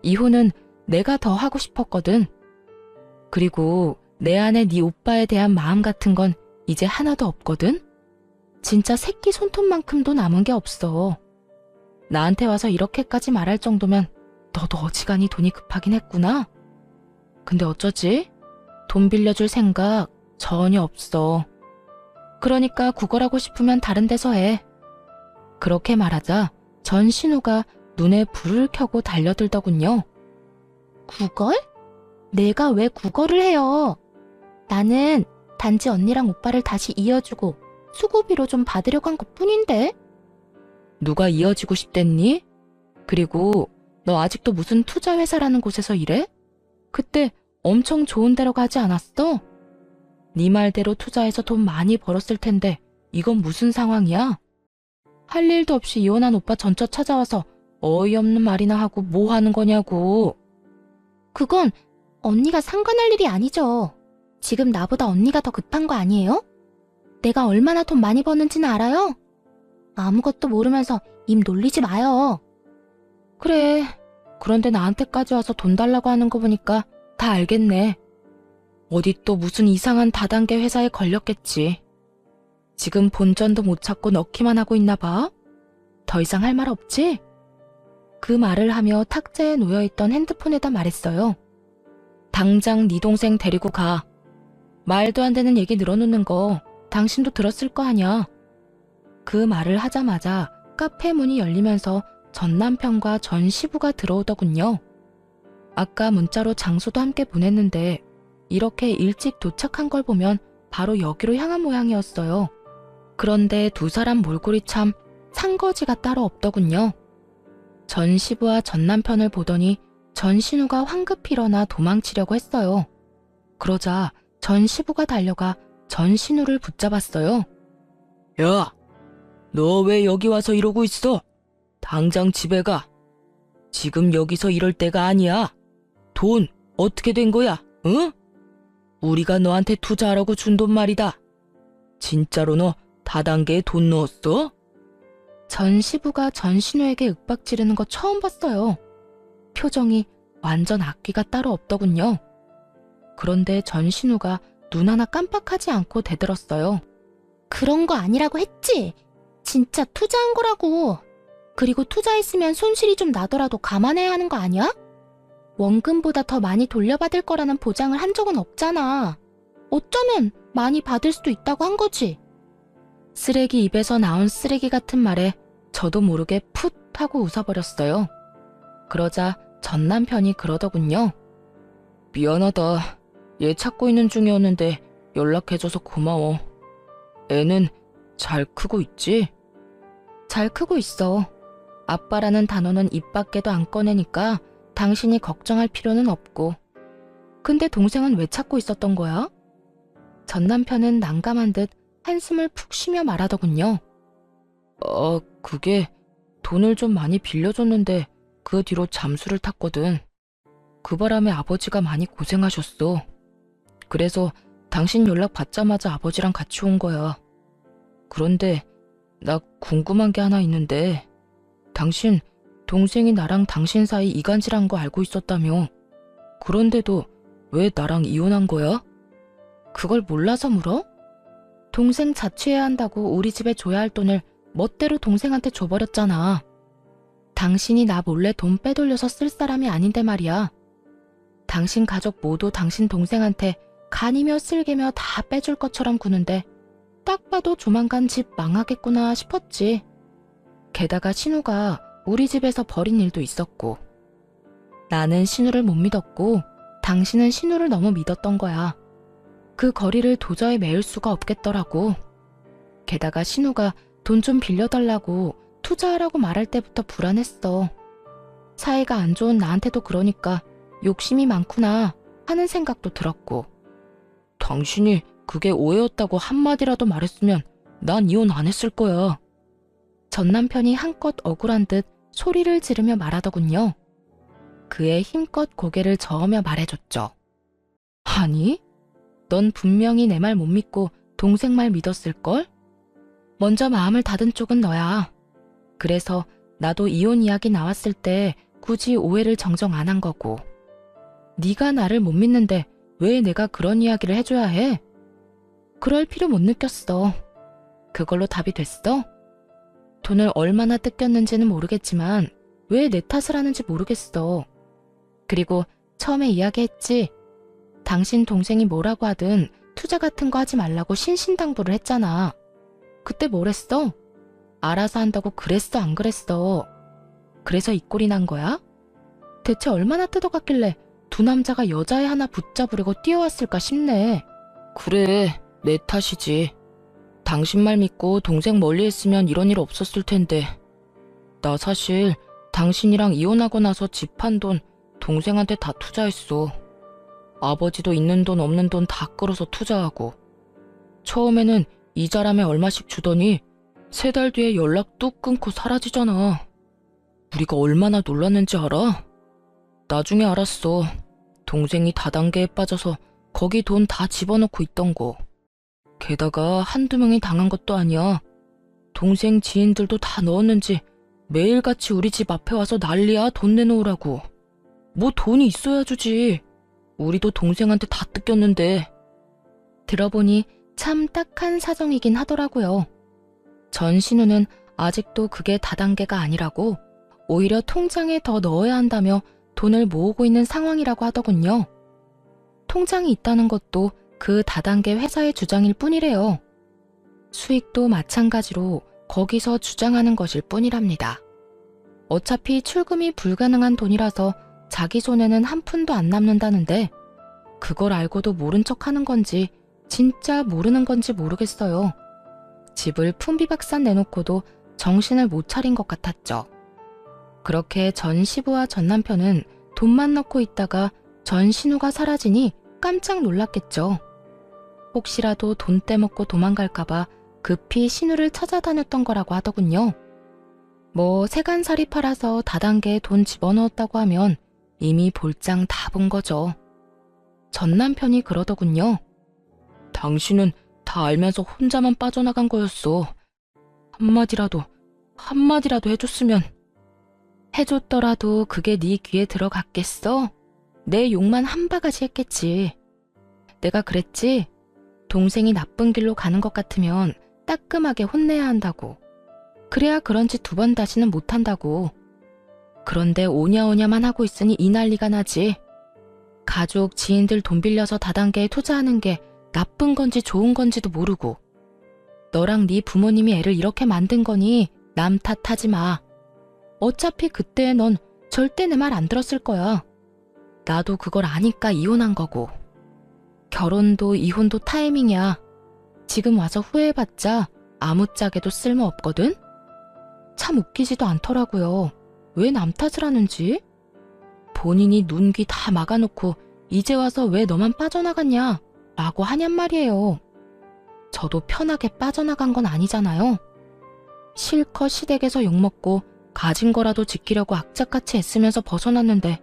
[SPEAKER 1] 이혼은 내가 더 하고 싶었거든. 그리고 내 안에 네 오빠에 대한 마음 같은 건 이제 하나도 없거든? 진짜 새끼 손톱만큼도 남은 게 없어. 나한테 와서 이렇게까지 말할 정도면 너도 어지간히 돈이 급하긴 했구나. 근데 어쩌지? 돈 빌려줄 생각 전혀 없어. 그러니까 구걸하고 싶으면 다른 데서 해. 그렇게 말하자 전신우가 눈에 불을 켜고 달려들더군요. 구걸? 내가 왜 구걸을 해요? 나는 단지 언니랑 오빠를 다시 이어주고 수고비로 좀 받으려고 한 것뿐인데. 누가 이어지고 싶댔니? 그리고 너 아직도 무슨 투자회사라는 곳에서 일해? 그때 엄청 좋은 데로 가지 않았어? 네 말대로 투자해서 돈 많이 벌었을 텐데 이건 무슨 상황이야? 할 일도 없이 이혼한 오빠 전처 찾아와서 어이없는 말이나 하고 뭐 하는 거냐고. 그건 언니가 상관할 일이 아니죠. 지금 나보다 언니가 더 급한 거 아니에요? 내가 얼마나 돈 많이 버는지는 알아요? 아무것도 모르면서 입 놀리지 마요. 그래. 그런데 나한테까지 와서 돈 달라고 하는 거 보니까 다 알겠네. 어디 또 무슨 이상한 다단계 회사에 걸렸겠지. 지금 본전도 못 찾고 넣기만 하고 있나 봐. 더 이상 할 말 없지? 그 말을 하며 탁자에 놓여있던 핸드폰에다 말했어요. 당장 네 동생 데리고 가. 말도 안 되는 얘기 늘어놓는 거 당신도 들었을 거 아냐. 그 말을 하자마자 카페 문이 열리면서 전 남편과 전 시부가 들어오더군요. 아까 문자로 장소도 함께 보냈는데 이렇게 일찍 도착한 걸 보면 바로 여기로 향한 모양이었어요. 그런데 두 사람 몰골이 참 상거지가 따로 없더군요. 전 시부와 전 남편을 보더니 전 신우가 황급히 일어나 도망치려고 했어요. 그러자 전 시부가 달려가 전 신우를 붙잡았어요. 야, 너 왜 여기 와서 이러고 있어? 당장 집에 가. 지금 여기서 이럴 때가 아니야. 돈 어떻게 된 거야? 응? 우리가 너한테 투자하라고 준 돈 말이다. 진짜로 너 다단계에 돈 넣었어? 전 시부가 전 신우에게 윽박 지르는 거 처음 봤어요. 표정이 완전 악귀가 따로 없더군요. 그런데 전 신우가 눈 하나 깜빡하지 않고 대들었어요. 그런 거 아니라고 했지? 진짜 투자한 거라고. 그리고 투자했으면 손실이 좀 나더라도 감안해야 하는 거 아니야? 원금보다 더 많이 돌려받을 거라는 보장을 한 적은 없잖아. 어쩌면 많이 받을 수도 있다고 한 거지. 쓰레기 입에서 나온 쓰레기 같은 말에 저도 모르게 풋 하고 웃어버렸어요. 그러자 전 남편이 그러더군요. 미안하다. 얘 찾고 있는 중이었는데 연락해줘서 고마워. 애는 잘 크고 있지? 잘 크고 있어. 아빠라는 단어는 입 밖에도 안 꺼내니까 당신이 걱정할 필요는 없고. 근데 동생은 왜 찾고 있었던 거야? 전 남편은 난감한 듯 한숨을 푹 쉬며 말하더군요. 그게 돈을 좀 많이 빌려줬는데 그 뒤로 잠수를 탔거든. 그 바람에 아버지가 많이 고생하셨어. 그래서 당신 연락 받자마자 아버지랑 같이 온 거야. 그런데 나 궁금한 게 하나 있는데 당신 동생이 나랑 당신 사이 이간질한 거 알고 있었다며. 그런데도 왜 나랑 이혼한 거야? 그걸 몰라서 물어? 동생 자취해야 한다고 우리 집에 줘야 할 돈을 멋대로 동생한테 줘버렸잖아. 당신이 나 몰래 돈 빼돌려서 쓸 사람이 아닌데 말이야. 당신 가족 모두 당신 동생한테 간이며 쓸개며 다 빼줄 것처럼 구는데 딱 봐도 조만간 집 망하겠구나 싶었지. 게다가 신우가 우리 집에서 벌인 일도 있었고. 나는 신우를 못 믿었고 당신은 신우를 너무 믿었던 거야. 그 거리를 도저히 메울 수가 없겠더라고. 게다가 신우가 돈 좀 빌려달라고 투자하라고 말할 때부터 불안했어. 사이가 안 좋은 나한테도 그러니까 욕심이 많구나 하는 생각도 들었고. 당신이 그게 오해였다고 한마디라도 말했으면 난 이혼 안 했을 거야. 전 남편이 한껏 억울한 듯 소리를 지르며 말하더군요. 그의 힘껏 고개를 저으며 말해줬죠. 아니, 넌 분명히 내 말 못 믿고 동생 말 믿었을걸? 먼저 마음을 닫은 쪽은 너야. 그래서 나도 이혼 이야기 나왔을 때 굳이 오해를 정정 안 한 거고. 네가 나를 못 믿는데 왜 내가 그런 이야기를 해줘야 해? 그럴 필요 못 느꼈어. 그걸로 답이 됐어? 돈을 얼마나 뜯겼는지는 모르겠지만 왜 내 탓을 하는지 모르겠어. 그리고 처음에 이야기했지. 당신 동생이 뭐라고 하든 투자 같은 거 하지 말라고 신신당부를 했잖아. 그때 뭘 했어? 알아서 한다고 그랬어, 안 그랬어? 그래서 이 꼴이 난 거야? 대체 얼마나 뜯어갔길래 두 남자가 여자애 하나 붙잡으려고 뛰어왔을까 싶네. 그래, 내 탓이지. 당신 말 믿고 동생 멀리 했으면 이런 일 없었을 텐데. 나 사실 당신이랑 이혼하고 나서 집 판 돈 동생한테 다 투자했어. 아버지도 있는 돈 없는 돈 다 끌어서 투자하고. 처음에는 이자람에 얼마씩 주더니 3달 뒤에 연락 뚝 끊고 사라지잖아. 우리가 얼마나 놀랐는지 알아? 나중에 알았어. 동생이 다단계에 빠져서 거기 돈 다 집어넣고 있던 거. 게다가 한두 명이 당한 것도 아니야. 동생 지인들도 다 넣었는지 매일같이 우리 집 앞에 와서 난리야. 돈 내놓으라고. 뭐 돈이 있어야 주지. 우리도 동생한테 다 뜯겼는데. 들어보니 참 딱한 사정이긴 하더라고요. 전신우는 아직도 그게 다단계가 아니라고 오히려 통장에 더 넣어야 한다며 돈을 모으고 있는 상황이라고 하더군요. 통장이 있다는 것도 그 다단계 회사의 주장일 뿐이래요. 수익도 마찬가지로 거기서 주장하는 것일 뿐이랍니다. 어차피 출금이 불가능한 돈이라서 자기 손에는 한 푼도 안 남는다는데 그걸 알고도 모른 척 하는 건지 진짜 모르는 건지 모르겠어요. 집을 풍비박산 내놓고도 정신을 못 차린 것 같았죠. 그렇게 전 시부와 전 남편은 돈만 넣고 있다가 전 신우가 사라지니 깜짝 놀랐겠죠. 혹시라도 돈 떼먹고 도망갈까봐 급히 신우를 찾아다녔던 거라고 하더군요. 뭐 세간살이 팔아서 다단계에 돈 집어넣었다고 하면 이미 볼장 다 본 거죠. 전 남편이 그러더군요. 당신은 다 알면서 혼자만 빠져나간 거였어. 한마디라도 해줬으면. 해줬더라도 그게 네 귀에 들어갔겠어? 내 욕만 한 바가지 했겠지. 내가 그랬지? 동생이 나쁜 길로 가는 것 같으면 따끔하게 혼내야 한다고. 그래야 그런 짓 2번 다시는 못한다고. 그런데 오냐오냐만 하고 있으니 이 난리가 나지. 가족, 지인들 돈 빌려서 다단계에 투자하는 게 나쁜 건지 좋은 건지도 모르고. 너랑 네 부모님이 애를 이렇게 만든 거니 남 탓하지 마. 어차피 그때 넌 절대 내 말 안 들었을 거야. 나도 그걸 아니까 이혼한 거고. 결혼도 이혼도 타이밍이야. 지금 와서 후회해봤자 아무짝에도 쓸모없거든? 참 웃기지도 않더라고요. 왜 남 탓을 하는지? 본인이 눈, 귀 다 막아놓고 이제 와서 왜 너만 빠져나갔냐? 라고 하냔 말이에요. 저도 편하게 빠져나간 건 아니잖아요. 실컷 시댁에서 욕먹고 가진 거라도 지키려고 악착같이 애쓰면서 벗어났는데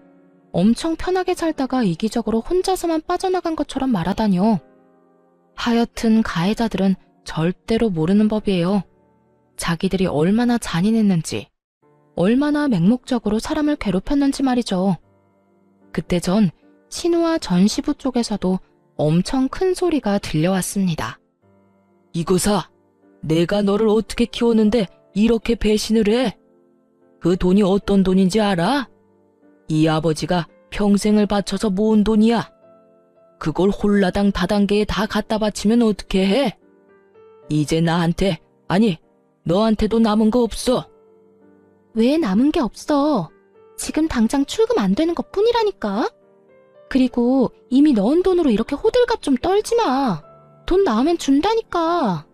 [SPEAKER 1] 엄청 편하게 살다가 이기적으로 혼자서만 빠져나간 것처럼 말하다뇨. 하여튼 가해자들은 절대로 모르는 법이에요. 자기들이 얼마나 잔인했는지, 얼마나 맹목적으로 사람을 괴롭혔는지 말이죠. 그때 전 신우와 전 시부 쪽에서도 엄청 큰 소리가 들려왔습니다. 이거사, 내가 너를 어떻게 키웠는데 이렇게 배신을 해? 그 돈이 어떤 돈인지 알아? 이 아버지가 평생을 바쳐서 모은 돈이야. 그걸 홀라당 다단계에 다 갖다 바치면 어떻게 해? 이제 나한테, 아니 너한테도 남은 거 없어. 왜 남은 게 없어? 지금 당장 출금 안 되는 것 뿐이라니까. 그리고 이미 넣은 돈으로 이렇게 호들갑 좀 떨지 마. 돈 나오면 준다니까.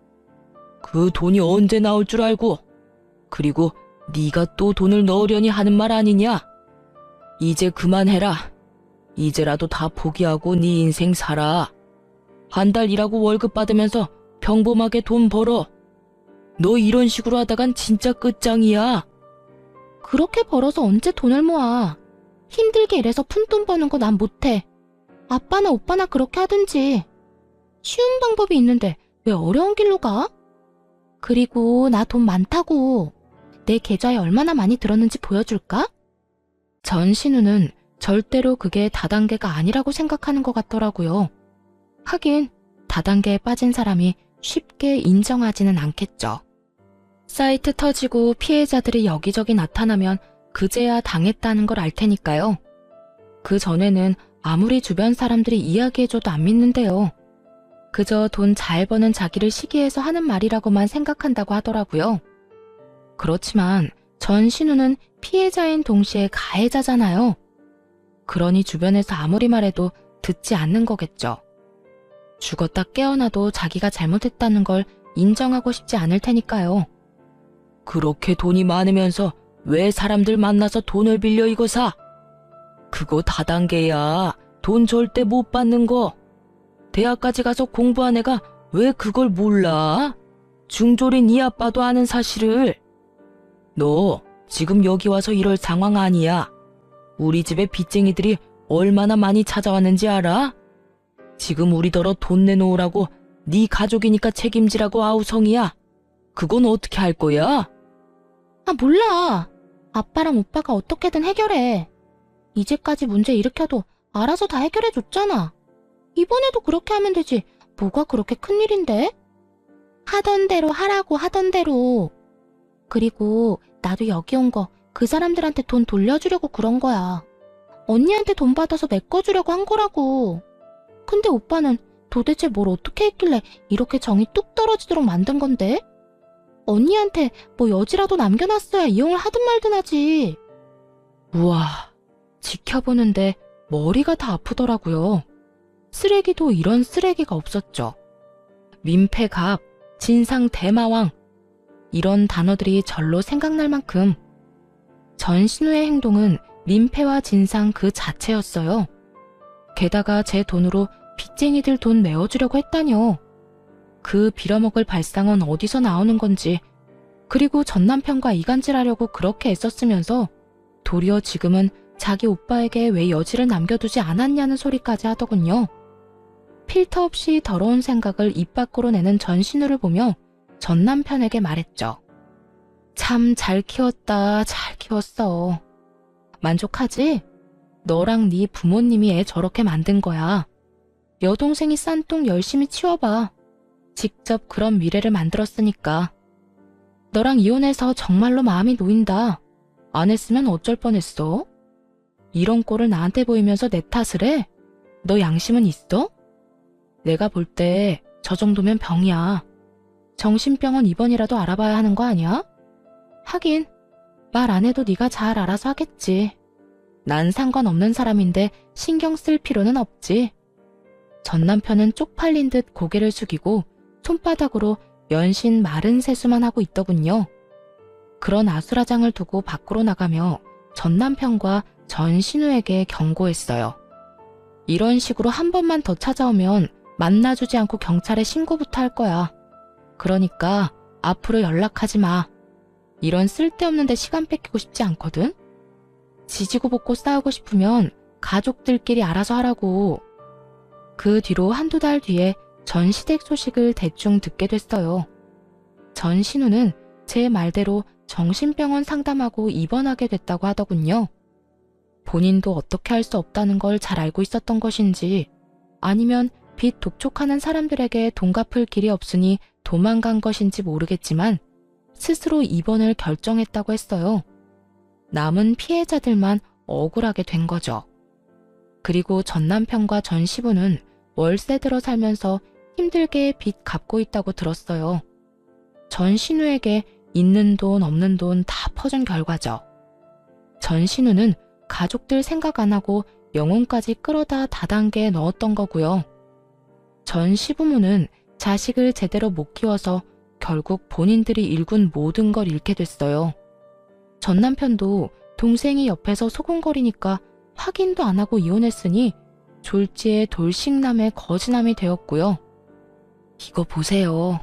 [SPEAKER 1] 그 돈이 언제 나올 줄 알고. 그리고 네가 또 돈을 넣으려니 하는 말 아니냐? 이제 그만해라. 이제라도 다 포기하고 네 인생 살아. 한 달 일하고 월급 받으면서 평범하게 돈 벌어. 너 이런 식으로 하다간 진짜 끝장이야. 그렇게 벌어서 언제 돈을 모아. 힘들게 일해서 푼돈 버는 거 난 못해. 아빠나 오빠나 그렇게 하든지. 쉬운 방법이 있는데 왜 어려운 길로 가? 그리고 나 돈 많다고. 내 계좌에 얼마나 많이 들었는지 보여줄까? 전신우는 절대로 그게 다단계가 아니라고 생각하는 것 같더라고요. 하긴 다단계에 빠진 사람이 쉽게 인정하지는 않겠죠. 사이트 터지고 피해자들이 여기저기 나타나면 그제야 당했다는 걸 알 테니까요. 그 전에는 아무리 주변 사람들이 이야기해줘도 안 믿는데요. 그저 돈 잘 버는 자기를 시기해서 하는 말이라고만 생각한다고 하더라고요. 그렇지만 전신우는 피해자인 동시에 가해자잖아요. 그러니 주변에서 아무리 말해도 듣지 않는 거겠죠. 죽었다 깨어나도 자기가 잘못했다는 걸 인정하고 싶지 않을 테니까요. 그렇게 돈이 많으면서 왜 사람들 만나서 돈을 빌려 이거 사? 그거 다단계야. 돈 절대 못 받는 거. 대학까지 가서 공부한 애가 왜 그걸 몰라? 중졸인 네 아빠도 아는 사실을. 너 지금 여기 와서 이럴 상황 아니야. 우리 집에 빚쟁이들이 얼마나 많이 찾아왔는지 알아? 지금 우리더러 돈 내놓으라고 네 가족이니까 책임지라고 아우성이야. 그건 어떻게 할 거야? 아, 몰라. 아빠랑 오빠가 어떻게든 해결해. 이제까지 문제 일으켜도 알아서 다 해결해줬잖아. 이번에도 그렇게 하면 되지. 뭐가 그렇게 큰일인데? 하던 대로 하라고 하던 대로. 그리고 나도 여기 온 거 그 사람들한테 돈 돌려주려고 그런 거야. 언니한테 돈 받아서 메꿔주려고 한 거라고. 근데 오빠는 도대체 뭘 어떻게 했길래 이렇게 정이 뚝 떨어지도록 만든 건데? 언니한테 뭐 여지라도 남겨놨어야 이용을 하든 말든 하지. 우와, 지켜보는데 머리가 다 아프더라고요. 쓰레기도 이런 쓰레기가 없었죠. 민폐갑, 진상대마왕 이런 단어들이 절로 생각날 만큼 전신우의 행동은 민폐와 진상 그 자체였어요. 게다가 제 돈으로 빚쟁이들 돈 메워주려고 했다뇨. 그 빌어먹을 발상은 어디서 나오는 건지, 그리고 전남편과 이간질하려고 그렇게 애썼으면서 도리어 지금은 자기 오빠에게 왜 여지를 남겨두지 않았냐는 소리까지 하더군요. 필터 없이 더러운 생각을 입 밖으로 내는 전신우를 보며 전남편에게 말했죠. 참 잘 키웠다, 잘 키웠어. 만족하지? 너랑 네 부모님이 애 저렇게 만든 거야. 여동생이 싼 똥 열심히 치워봐. 직접 그런 미래를 만들었으니까. 너랑 이혼해서 정말로 마음이 놓인다. 안 했으면 어쩔 뻔했어? 이런 꼴을 나한테 보이면서 내 탓을 해? 너 양심은 있어? 내가 볼 때 저 정도면 병이야. 정신병원 입원이라도 알아봐야 하는 거 아니야? 하긴 말 안 해도 네가 잘 알아서 하겠지. 난 상관없는 사람인데 신경 쓸 필요는 없지. 전 남편은 쪽팔린 듯 고개를 숙이고 손바닥으로 연신 마른 세수만 하고 있더군요. 그런 아수라장을 두고 밖으로 나가며 전 남편과 전 신우에게 경고했어요. 이런 식으로 한 번만 더 찾아오면 만나주지 않고 경찰에 신고부터 할 거야. 그러니까 앞으로 연락하지 마. 이런 쓸데없는 데 시간 뺏기고 싶지 않거든? 지지고 볶고 싸우고 싶으면 가족들끼리 알아서 하라고. 그 뒤로 한두 달 뒤에 전 시댁 소식을 대충 듣게 됐어요. 전 신우는 제 말대로 정신병원 상담하고 입원하게 됐다고 하더군요. 본인도 어떻게 할 수 없다는 걸 잘 알고 있었던 것인지, 아니면 빚 독촉하는 사람들에게 돈 갚을 길이 없으니 도망간 것인지 모르겠지만 스스로 입원을 결정했다고 했어요. 남은 피해자들만 억울하게 된 거죠. 그리고 전 남편과 전 시부는 월세 들어 살면서 힘들게 빚 갚고 있다고 들었어요. 전 신우에게 있는 돈 없는 돈 다 퍼준 결과죠. 전 신우는 가족들 생각 안 하고 영혼까지 끌어다 다단계에 넣었던 거고요. 전 시부모는 자식을 제대로 못 키워서 결국 본인들이 일군 모든 걸 잃게 됐어요. 전 남편도 동생이 옆에서 소곤거리니까 확인도 안 하고 이혼했으니 졸지에 돌싱남의 거지남이 되었고요. 이거 보세요.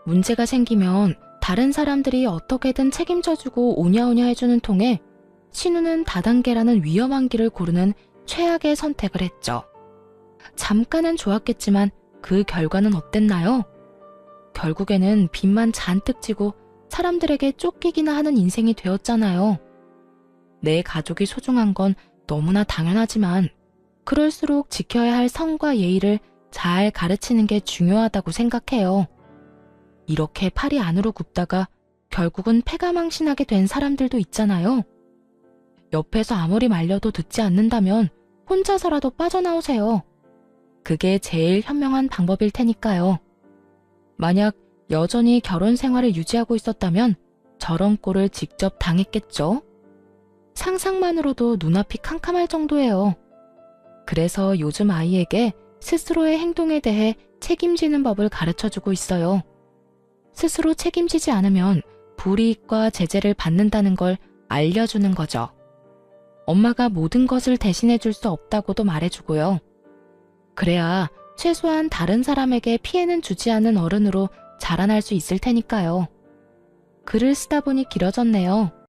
[SPEAKER 1] 문제가 생기면 다른 사람들이 어떻게든 책임져주고 오냐오냐 해주는 통에 신우는 다단계라는 위험한 길을 고르는 최악의 선택을 했죠. 잠깐은 좋았겠지만 그 결과는 어땠나요? 결국에는 빚만 잔뜩 지고 사람들에게 쫓기기나 하는 인생이 되었잖아요. 내 가족이 소중한 건 너무나 당연하지만 그럴수록 지켜야 할 성과 예의를 잘 가르치는 게 중요하다고 생각해요. 이렇게 팔이 안으로 굽다가 결국은 패가망신하게 된 사람들도 있잖아요. 옆에서 아무리 말려도 듣지 않는다면 혼자서라도 빠져나오세요. 그게 제일 현명한 방법일 테니까요. 만약 여전히 결혼 생활을 유지하고 있었다면 저런 꼴을 직접 당했겠죠? 상상만으로도 눈앞이 캄캄할 정도예요. 그래서 요즘 아이에게 스스로의 행동에 대해 책임지는 법을 가르쳐주고 있어요. 스스로 책임지지 않으면 불이익과 제재를 받는다는 걸 알려주는 거죠. 엄마가 모든 것을 대신해 줄 수 없다고도 말해주고요. 그래야 최소한 다른 사람에게 피해는 주지 않는 어른으로 자라날 수 있을 테니까요. 글을 쓰다 보니 길어졌네요.